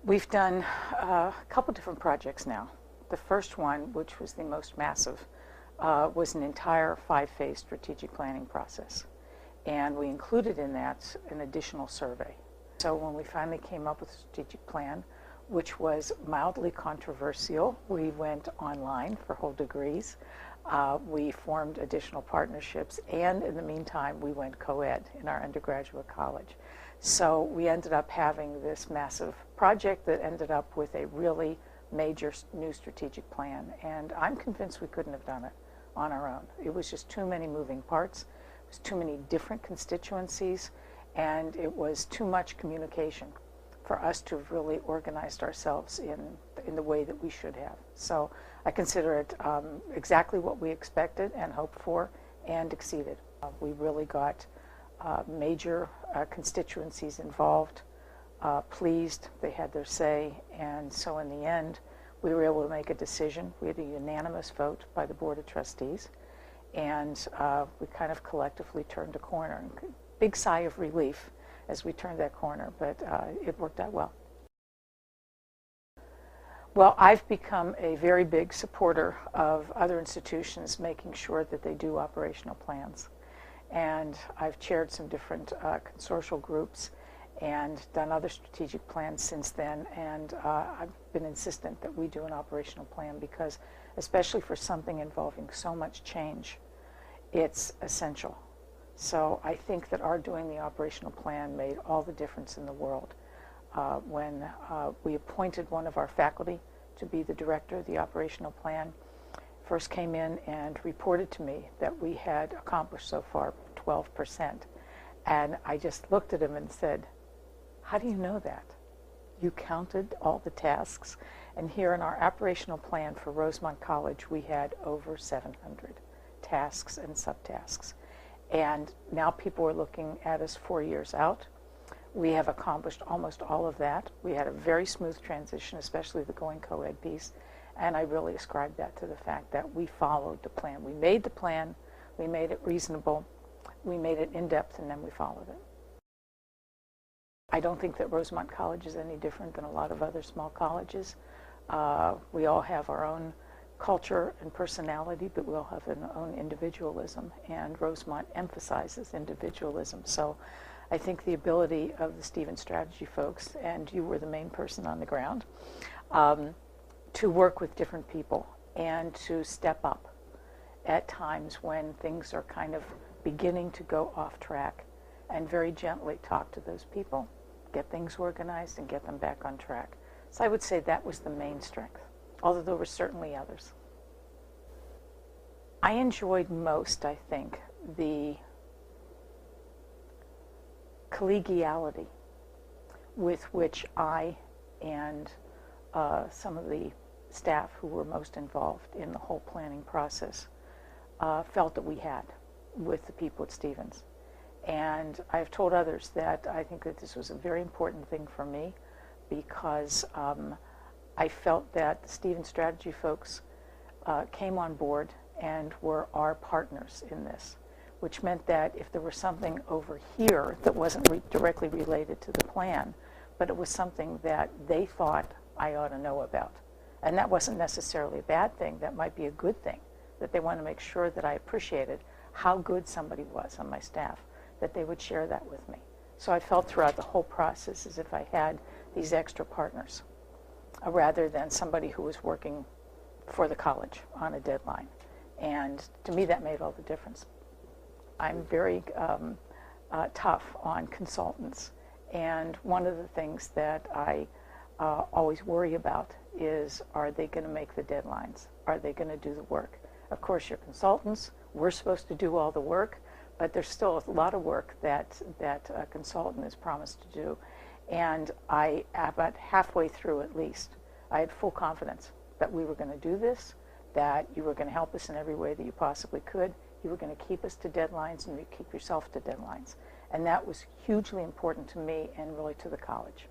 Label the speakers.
Speaker 1: We've done a couple different projects now. The first one, which was the most massive, was an entire 5-phase strategic planning process. And we included in that an additional survey. So when we finally came up with a strategic plan, which was mildly controversial, we went online for whole degrees. We formed additional partnerships, and in the meantime, we went co-ed in our undergraduate college. So we ended up having this massive project that ended up with a really major new strategic plan. And I'm convinced we couldn't have done it on our own. It was just too many moving parts. It was too many different constituencies, and it was too much communication for us to have really organized ourselves in the way that we should have. So I consider it exactly what we expected and hoped for and exceeded. We really got major constituencies involved, pleased, they had their say, and so in the end we were able to make a decision. We had a unanimous vote by the Board of Trustees, and we kind of collectively turned a corner. Big sigh of relief as we turned that corner, but it worked out well. Well, I've become a very big supporter of other institutions making sure that they do operational plans. And I've chaired some different consortial groups and done other strategic plans since then, and I've been insistent that we do an operational plan because, especially for something involving so much change, it's essential. So I think that our doing the operational plan made all the difference in the world. When we appointed one of our faculty to be the director of the operational plan, first came in and reported to me that we had accomplished so far 12%. And I just looked at him and said, how do you know that? You counted all the tasks. And here in our operational plan for Rosemont College, we had over 700 tasks and subtasks. And now people are looking at us 4 years out. We have accomplished almost all of that. We had a very smooth transition, especially the going co-ed piece. And I really ascribe that to the fact that we followed the plan. We made the plan, we made it reasonable, we made it in-depth, and then we followed it. I don't think that Rosemont College is any different than a lot of other small colleges. We all have our own culture and personality, but we all have our own individualism, and Rosemont emphasizes individualism. So I think the ability of the Stevens Strategy folks, and you were the main person on the ground, to work with different people and to step up at times when things are kind of beginning to go off track, and very gently talk to those people, get things organized and get them back on track. So I would say that was the main strength, although there were certainly others. I enjoyed most, I think, the collegiality with which I and some of the staff who were most involved in the whole planning process felt that we had with the people at Stevens. And I've told others that I think that this was a very important thing for me because I felt that the Stevens Strategy folks came on board and were our partners in this, which meant that if there was something over here that wasn't directly related to the plan, but it was something that they thought I ought to know about. And that wasn't necessarily a bad thing. That might be a good thing, that they wanted to make sure that I appreciated how good somebody was on my staff, that they would share that with me. So I felt throughout the whole process as if I had these extra partners, rather than somebody who was working for the college on a deadline. And to me, that made all the difference. I'm very tough on consultants. And one of the things that I always worry about is, are they going to make the deadlines? Are they going to do the work? Of course, you're consultants. We're supposed to do all the work, but there's still a lot of work that a consultant is promised to do. And I, about halfway through at least, I had full confidence that we were going to do this, that you were going to help us in every way that you possibly could. You were going to keep us to deadlines, and you keep yourself to deadlines. And that was hugely important to me and really to the college.